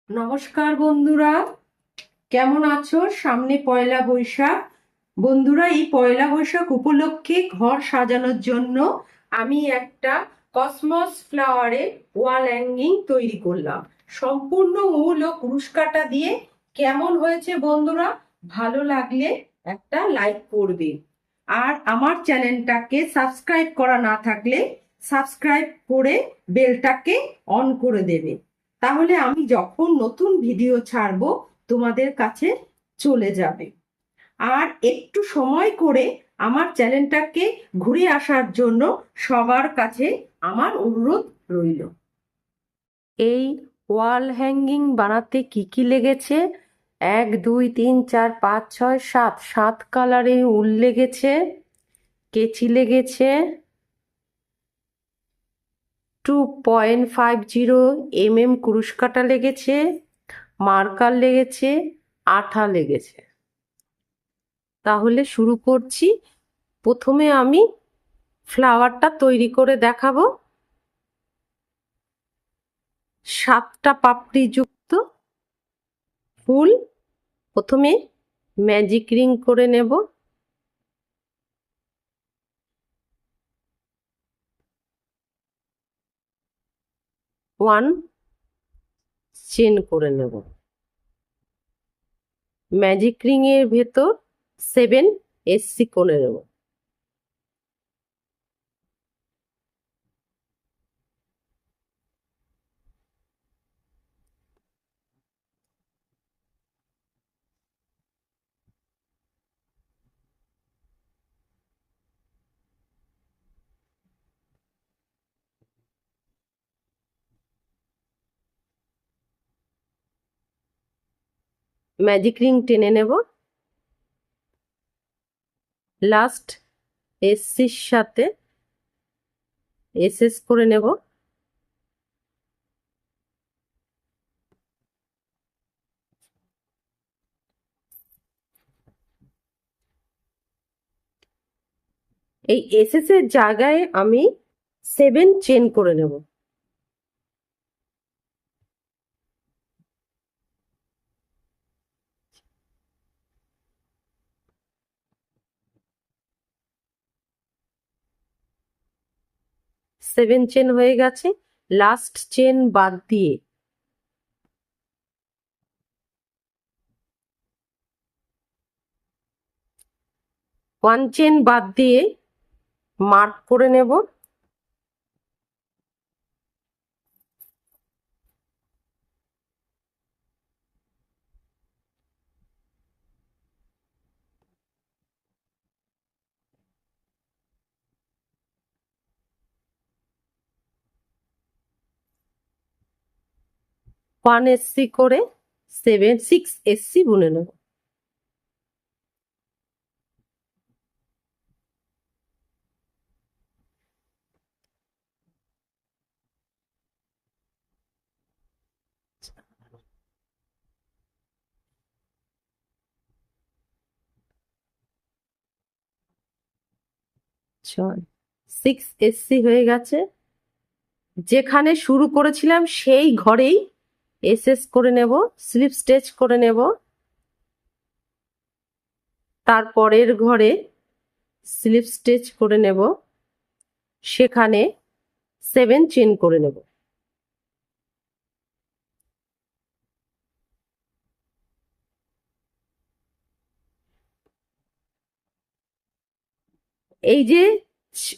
নমস্কার বন্ধুরা, কেমন আছো? সামনে পয়লা বৈশাখ। বন্ধুরা, এই পয়লা বৈশাখ উপলক্ষে ঘর সাজানোর জন্য আমি একটা কসমস ফ্লাওয়ারের ওয়াল হ্যাঙ্গিং তৈরি করলাম সম্পূর্ণ উল ও কুরুশ কাটা দিয়ে। কেমন হয়েছে বন্ধুরা? ভালো লাগলে একটা লাইক করবে, আর আমার চ্যানেলটাকে সাবস্ক্রাইব করা না থাকলে সাবস্ক্রাইব করে বেলটাকে অন করে দেবে। তাহলে আমি যখন নতুন ভিডিও ছাড়বো তোমাদের কাছে চলে যাবে। আর একটু সময় করে আমার চ্যানেলটাকে ঘুরে আসার জন্য সবার কাছে আমার অনুরোধ রইল। এই ওয়াল হ্যাঙ্গিং বানাতে কি কি লেগেছে? 1 2 3 4 5 6 7 সাত কালারে উল লেগেছে, কেচি লেগেছে, 2.50 কুরুশ কাটা লেগেছে, মার্কার লেগেছে, আঠা লেগেছে। তাহলে শুরু করছি। প্রথমে আমি ফ্লাওয়ারটা তৈরি করে দেখাবো। 7টা পাপড়ি যুক্ত ফুল প্রথমে ম্যাজিক রিং করে নেব। ওয়ান চেন করে নেব। ম্যাজিক রিং এর ভেতর 7 এসসি করে নেব। ম্যাজিক রিং টেনে নেব। লাস্ট এসসির সাথে এসএস করে নেব। এই এসএস এর জায়গায় আমি 7 চেন করে নেব। সেভেন চেন হয়ে গেছে। লাস্ট চেন বাদ দিয়ে ওয়ান চেন বাদ দিয়ে মার্ক করে নেব। ওয়ান এসসি করে 6 এসসি বুনে নেব। ছয় 6 এসসি হয়ে গেছে। যেখানে শুরু করেছিলাম সেই ঘরেই এসএস করে নেব, স্লিপ স্টিচ করে নেব। তারপরের ঘরে স্লিপ স্টিচ করে নেব, সেখানে 7 চেন করে নেব। এই যে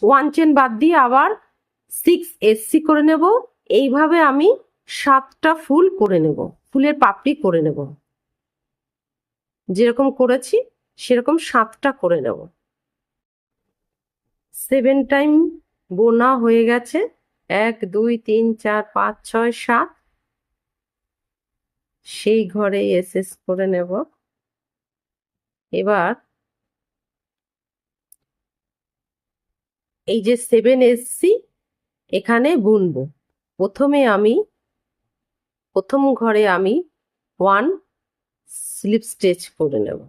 ওয়ান চেন বাদ দিয়ে আবার 6 এসসি করে নেব। এইভাবে আমি 7টা ফুল করে নেব, ফুলের পাপড়ি করে নেব। যেরকম করেছি সেরকম 7টা করে নেব। 7 টাইম বোনা হয়ে গেছে। 1 2 3 4 5 6 7। সেই ঘরে এসএস করে নেব। এবার এই যে 7 এসসি এখানে বুনবো। প্রথম ঘরে আমি 1 স্লিপ স্টিচ করে নেব।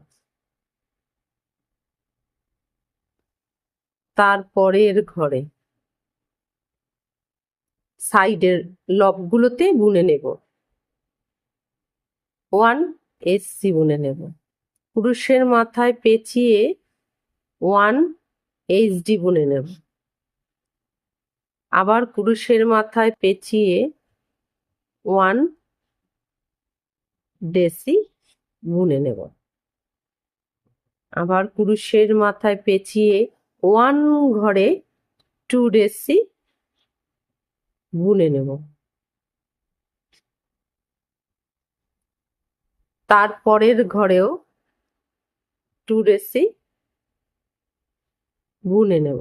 তারপরের ঘরে সাইডের লবগুলোতে বুনে নেব। ওয়ান এসসি বুনে নেব। পুরুষের মাথায় পেঁচিয়ে ওয়ান এইচডি বুনে নেব। আবার পুরুষের মাথায় পেঁচিয়ে ওয়ান ডেসি বুনে নেব। আবার পুরুষের মাথায় পেঁচিয়ে ওয়ান ঘরে টু ডেসি বুনে নেব। তারপরের ঘরেও টু ডেসি বুনে নেব।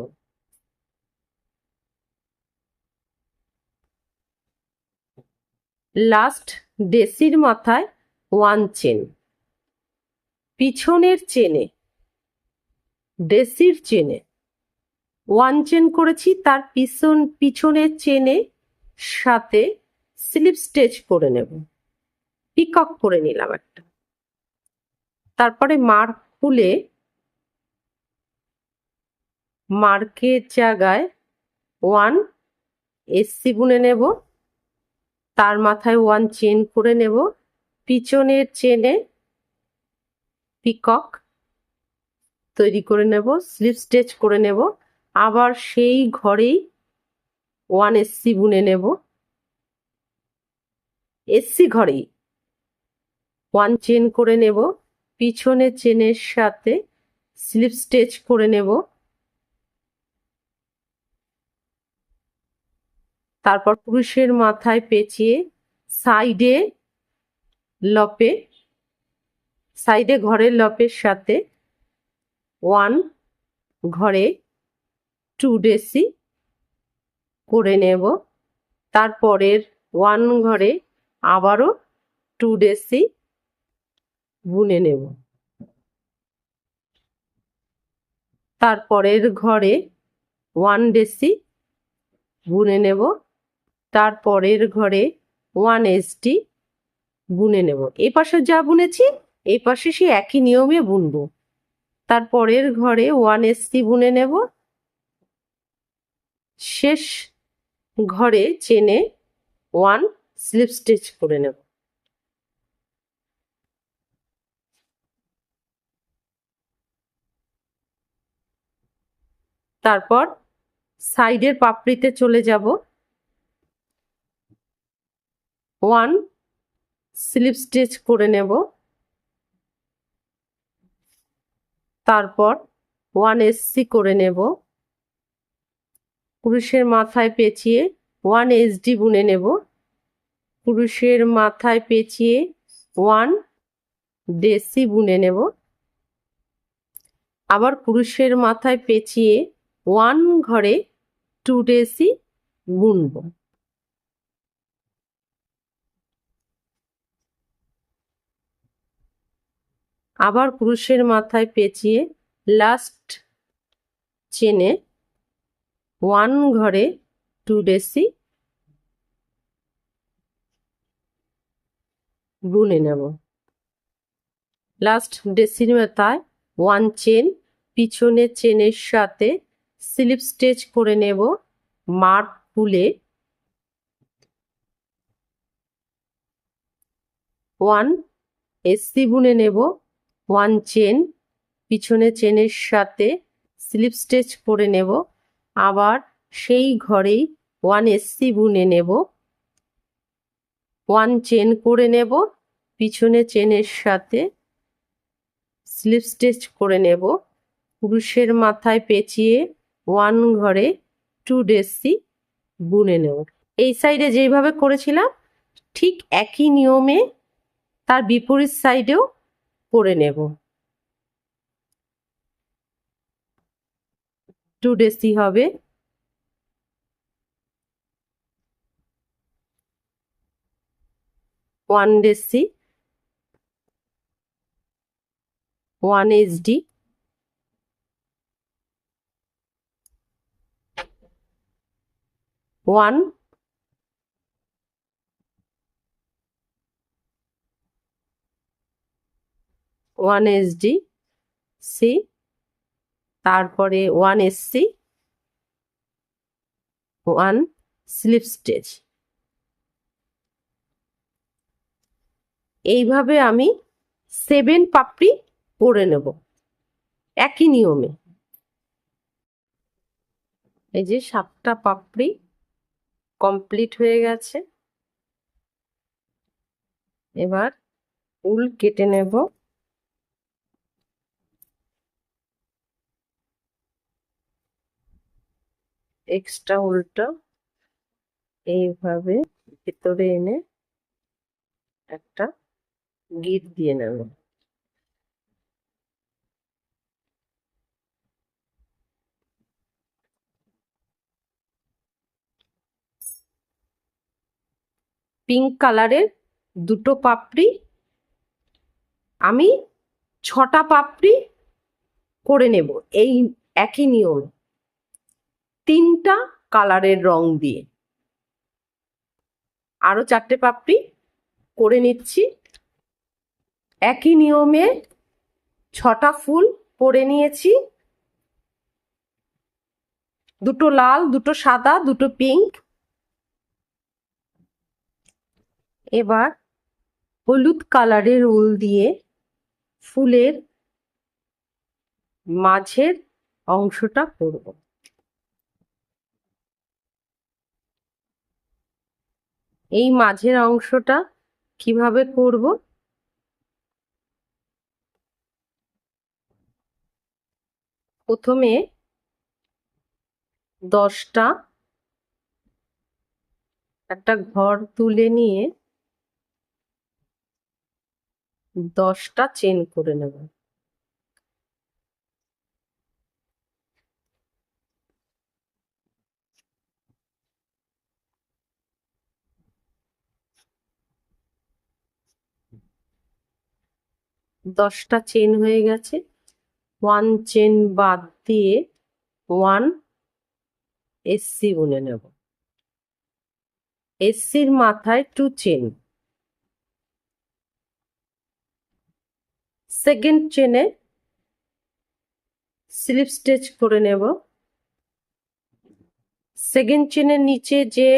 লাস্ট ডেসির মাথায় ওয়ান চেন। পিছনের চেনে ডেসির চেনে ওয়ান চেন করেছি, তার পিছনের চেনে সাথে স্লিপ স্টিচ করে নেব। পিকক করে নিলাম একটা। তারপরে মার্ক খুলে মার্কের জায়গায় ওয়ান এসসি বুনে নেব। তার মাথায় ওয়ান চেন করে নেব। পিছনের চেনে পিকক তৈরি করে নেব, স্লিপ স্টিচ করে নেব। আবার সেই ঘরেই ওয়ান এসসি বুনে নেব। এসসি ঘরেই ওয়ান চেন করে নেব, পিছনে চেনের সাথে স্লিপ স্টিচ করে নেব। তারপর পুরুষের মাথায় পেঁচিয়ে সাইডে লপে সাইডে ঘরের লপের সাথে ওয়ান ঘরে টু ডেসি করে নেব। তারপরের ওয়ান ঘরে আবারও টু ডেসি বুনে নেব। তারপরের ঘরে ওয়ান ডেসি বুনে নেব। তারপরের ঘরে ওয়ান এসডি বুনে নেব। এই পাশে যা বুনেছি এই পাশে সে একই নিয়মে বুনবো। তারপরের ঘরে ওয়ান এসসি বুনে নেব। শেষ ঘরে চেনে ওয়ান স্লিপ স্টিচ করে নেব। তারপর সাইডের পাপড়িতে চলে যাব। ওয়ান স্লিপ স্টিচ করে নেব। তারপর ওয়ান এসসি করে নেব। পুরুষের মাথায় পেঁচিয়ে ওয়ান এইচডি বুনে নেব। পুরুষের মাথায় পেঁচিয়ে ওয়ান ডেসি বুনে নেব। আবার পুরুষের মাথায় পেঁচিয়ে ওয়ান ঘরে টু ডেসি বুনব। আবার পুরুষের মাথায় পেঁচিয়ে লাস্ট চেনে ওয়ান ঘরে টু ডেসি বুনে নেব। লাস্ট ডেসির মাথায় ওয়ান চেন, পিছনের চেনের সাথে স্লিপ স্টিচ করে নেব। মার্ক খুলে ওয়ান এসসি বুনে নেব। ওয়ান চেন, পিছনে চেনের সাথে স্লিপ স্টিচ করে নেব। আবার সেই ঘরেই ওয়ান এসসি বুনে নেব। ওয়ান চেন করে নেব, পিছনে চেনের সাথে স্লিপ স্টিচ করে নেব। পুরুষের মাথায় পেঁচিয়ে ওয়ান ঘরে টু ডেসি বুনে নেব। এই সাইডে যেইভাবে করেছিলাম ঠিক একই নিয়মে তার বিপরীত সাইডেও করে নেব। টু ডেসি হবে। One DC, one HD, one one HD C, তারপরে one SC, one slip stitch. এইভাবে আমি 7 পাপড়ি করে নেব একই নিয়মে। এই যে 7টা পাপড়ি কমপ্লিট হয়ে গেছে। এবার উল কেটে নেব। এক্সট্রা উলটা এইভাবে ভেতরে এনে একটা গিট দিয়ে নেব। পিঙ্ক কালারের 2টো পাপড়ি আমি 6টা পাপড়ি করে নেব এই একই নিয়মে 3টা কালারের রং দিয়ে। আরো 4টে পাপড়ি করে নিচ্ছি। একই নিয়মে 6টা ফুল করে নিয়েছি। 2টো লাল, 2টো সাদা, 2টো পিঙ্ক। এবার হলুদ কালারের উল দিয়ে ফুলের মাঝের অংশটা করব। এই মাঝের অংশটা কিভাবে করব? প্রথমে 10টা একটা ঘর তুলে নিয়ে 10টা চেন করে নেব। দশটা চেন হয়ে গেছে। 1 চেন বাদ দিয়ে 1 এসসি বুনে নেব। এসসির মাথায় 2 চেন। সেকেন্ড চেনে স্লিপ স্টিচ করে নেব। সেকেন্ড চেনের নিচে যে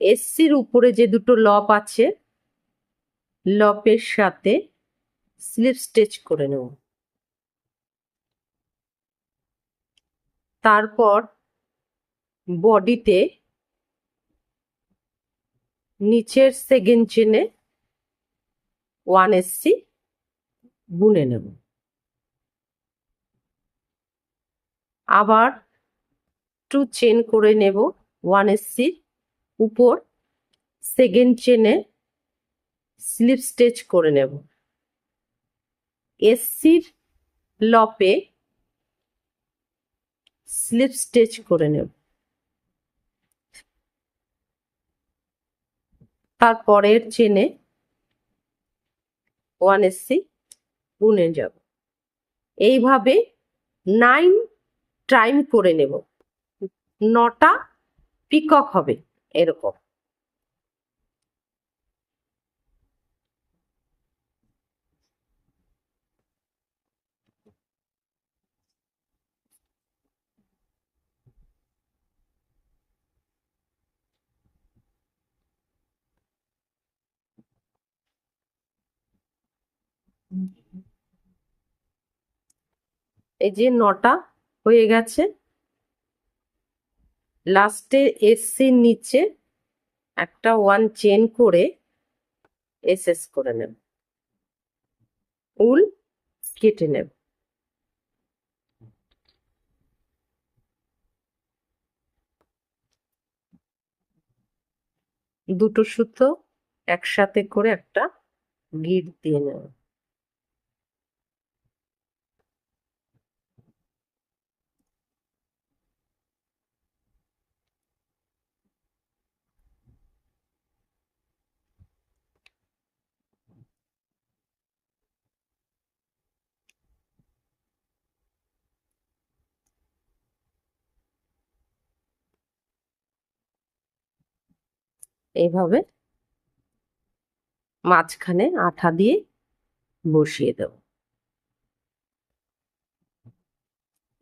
এসসির উপরে যে 2টো লপ আছে, লপের সাথে স্লিপ স্টিচ করে নেব। তারপর বডিতে নিচের সেকেন্ড চেনে 1 এসসি বুনে নেব। আবার 2 চেন করে নেব 1 এসসির উপর। সেকেন্ড চেনে স্লিপ স্টিচ করে নেব। এসসির লপে স্লিপ স্টিচ করে নেব। তারপরের চেনে 1 এসসি বুনে যাব। এইভাবে 9 টাইম করে নেব। 9টা পিকক হবে এরকম। এই যে 9টা হয়ে গেছে। লাস্টে এসসির নিচে একটা 1 চেন করে এসএস করে নেব। উল কেটে নেব। দুটো সুতো একসাথে করে একটা গিট দিয়ে নেব। এইভাবে মাঝখানে আঠা দিয়ে বসিয়ে দেব।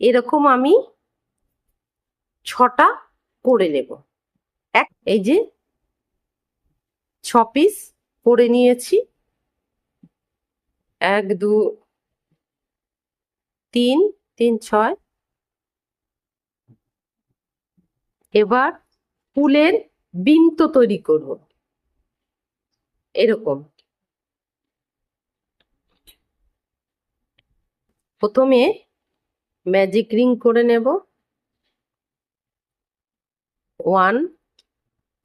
এরকম আমি 6টা করে নেব। এই যে 6 পিস করে নিয়েছি। 1 2 3 3 6। এবার ফুলের বৃন্ত তৈরি করব এরকম। প্রথমে ম্যাজিক রিং করে নেব, 1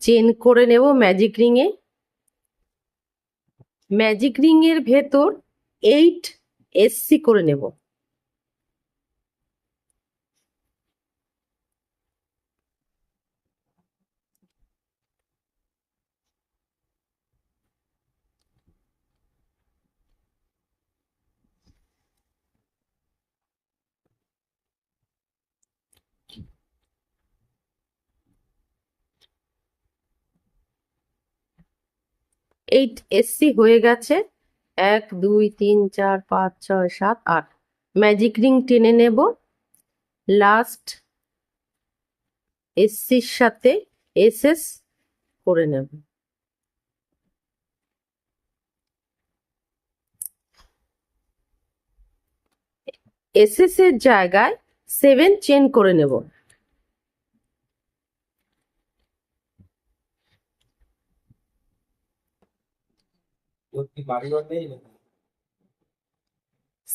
চেন করে নেব ম্যাজিক রিংয়ে। ম্যাজিক রিং এর ভেতর 8 এসসি করে নেব। এইট এসসি হয়ে গেছে। 1 2 3 4 5 6 7 8। ম্যাজিক রিং টেনে নেব, লাস্ট এসসির সাথে এসএস করে নেব। এসএস এর জায়গায় 7 চেন করে নেব।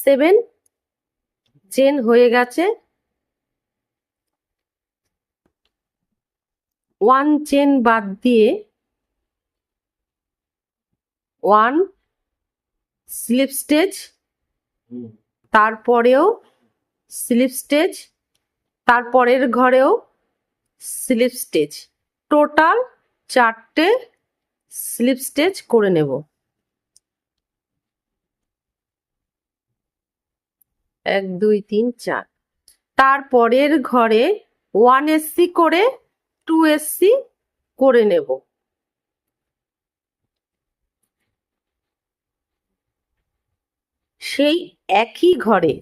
সেভেন চেন হয়ে গেছে। 1 চেন বাদ দিয়ে 1 স্লিপ স্টেজ, তারপরেও স্লিপ স্টেজ, তারপরের ঘরেও স্লিপ স্টেজ, টোটাল 4টে স্লিপ স্টেজ করে নেব। 1 2 3 4। তারপরের ঘরে 1 এসসি করে 2 এসসি করে নেব। সেই একই ঘরে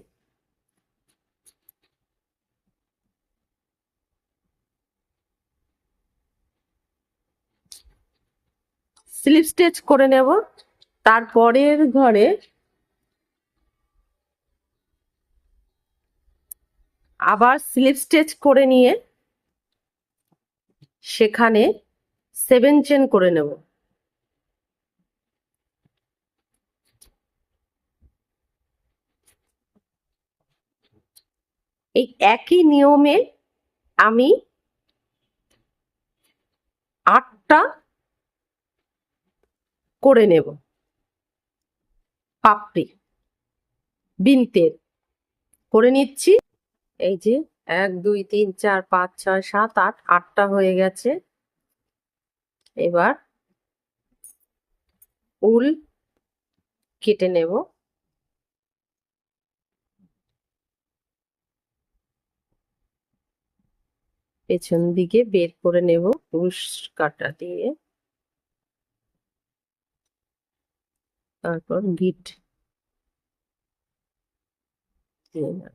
স্লিপ স্টেচ করে নেব। তারপরের ঘরে আবার স্লিপ স্টেচ করে নিয়ে সেখানে 7 চেন করে নেব। এই একই নিয়মে আমি 8টা করে নেব পাপড়ি বিনতের করে নিচ্ছি। এই যে 1 2 3 4 5 6 7 8, 8টা হয়ে গেছে। এবার উল কেটে নেব। পেছন দিকে বের করে নেব উল কাটা দিয়ে, তারপর গিট দিয়ে নেব।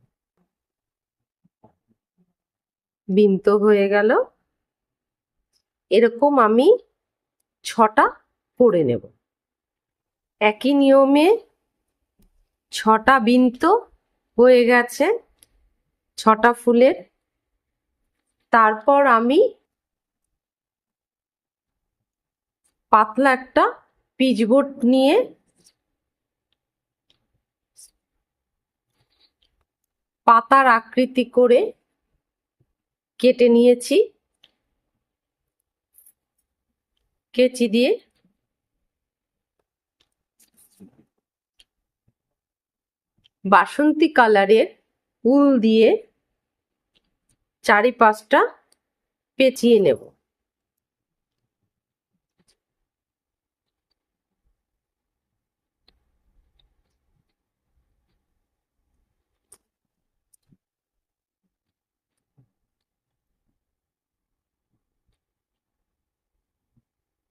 বিন্ত হয়ে গেল। এরকম আমি 6টা করে নেব। একই নিয়মে 6টা বিন্ত হয়ে গেছে, 6টা ফুলের। তারপর আমি পাতলা একটা পিচবোর্ড নিয়ে পাতার আকৃতি করে কেটে নিয়েছি কেচি দিয়ে। বাসন্তী কালারের উল দিয়ে চারিপাশটা পেঁচিয়ে নেব।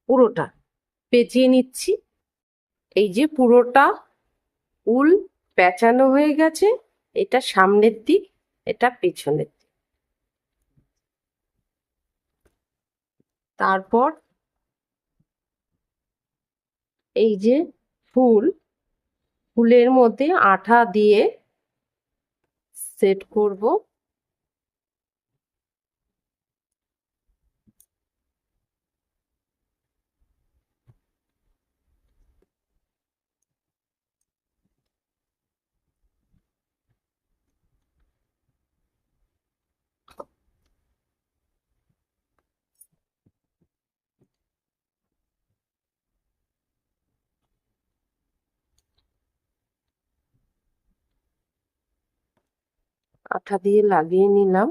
পুরোটা পেঁচিয়ে নিচ্ছি। এই যে পুরোটা উল পেঁচানো হয়ে গেছে। এটা সামনের দিক, এটা পেছনের দিক। তারপর এই যে ফুল, ফুলের মধ্যে আঠা দিয়ে সেট করব। আঠা দিয়ে লাগিয়ে নিলাম।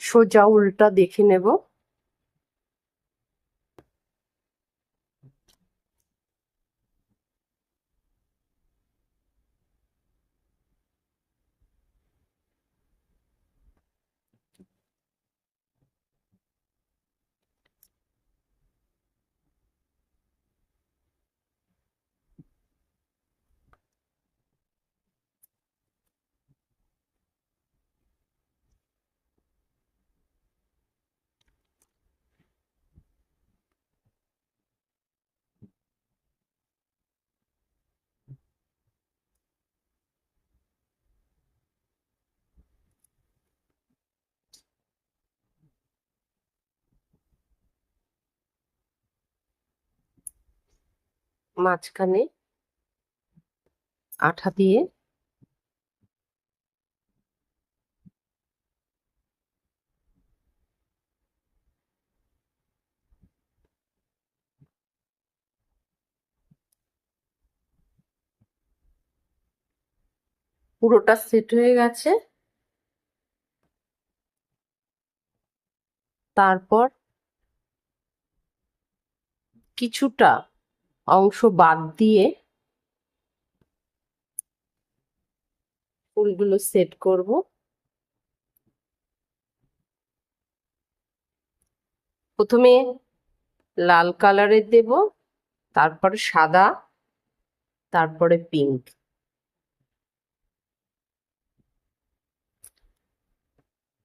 সোজা উল্টা দেখে নেব। মাঝখানে আঠা দিয়ে পুরোটা সেট হয়ে গেছে। তারপর কিছুটা অংশ বাদ দিয়ে ফুলগুলো সেট করব। প্রথমে লাল কালারের দেব, তারপরে সাদা, তারপরে পিঙ্ক।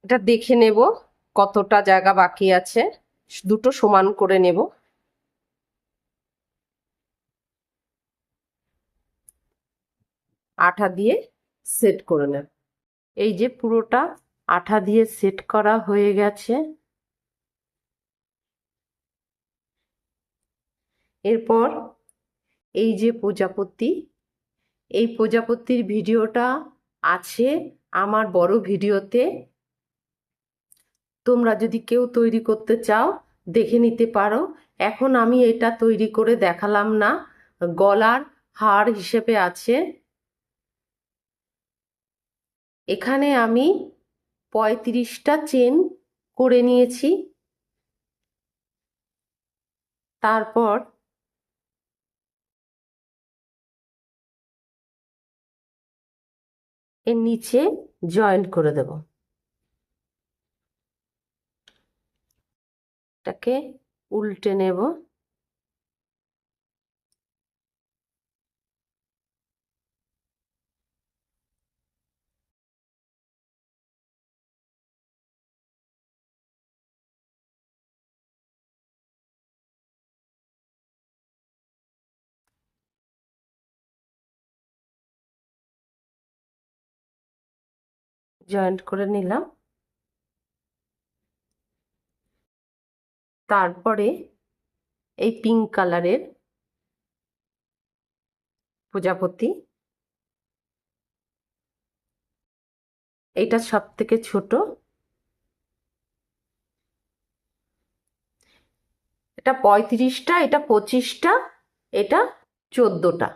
এটা দেখে নেব কতটা জায়গা বাকি আছে, দুটো সমান করে নেব। আঠা দিয়ে সেট করে নেব। এই যে পুরোটা আঠা দিয়ে সেট করা হয়ে গেছে। এরপর এই যে প্রজাপতি, এই প্রজাপতির ভিডিওটা আছে আমার বড় ভিডিওতে। তোমরা যদি কেউ তৈরি করতে চাও দেখে নিতে পারো। এখন আমি এটা তৈরি করে দেখালাম না, গলার হার হিসেবে আছে। এখানে আমি 35টা চেন করে নিয়েছি। তারপর এর নিচে জয়েন্ট করে দেব। এটাকে উল্টে নেব। জয়েন্ট করে নিলাম। তারপরে এই পিঙ্ক কালারের প্রজাপতি, এটা সব থেকে ছোট। এটা 35টা, এটা 25টা, এটা 14টা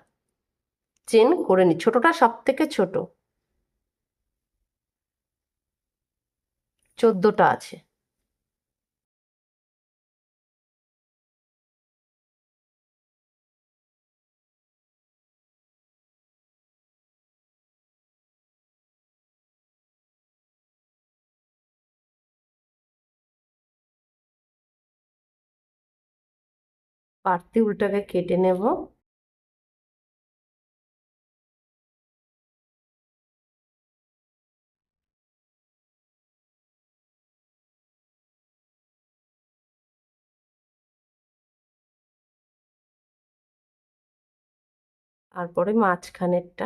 চেন করে নি। ছোটটা সব থেকে ছোট, 14টা আছে। বাড়তি উল্টাকে কেটে নেব। তারপরে মাঝখানেরটা।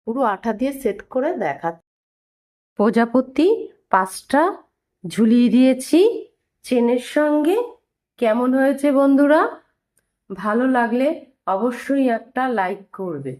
পুরো আঠা দিয়ে সেট করে দেখা। প্রজাপতি 5টা ঝুলিয়ে দিয়েছি চেনের সঙ্গে। কেমন হয়েছে বন্ধুরা? ভালো লাগলে অবশ্যই একটা লাইক করবে।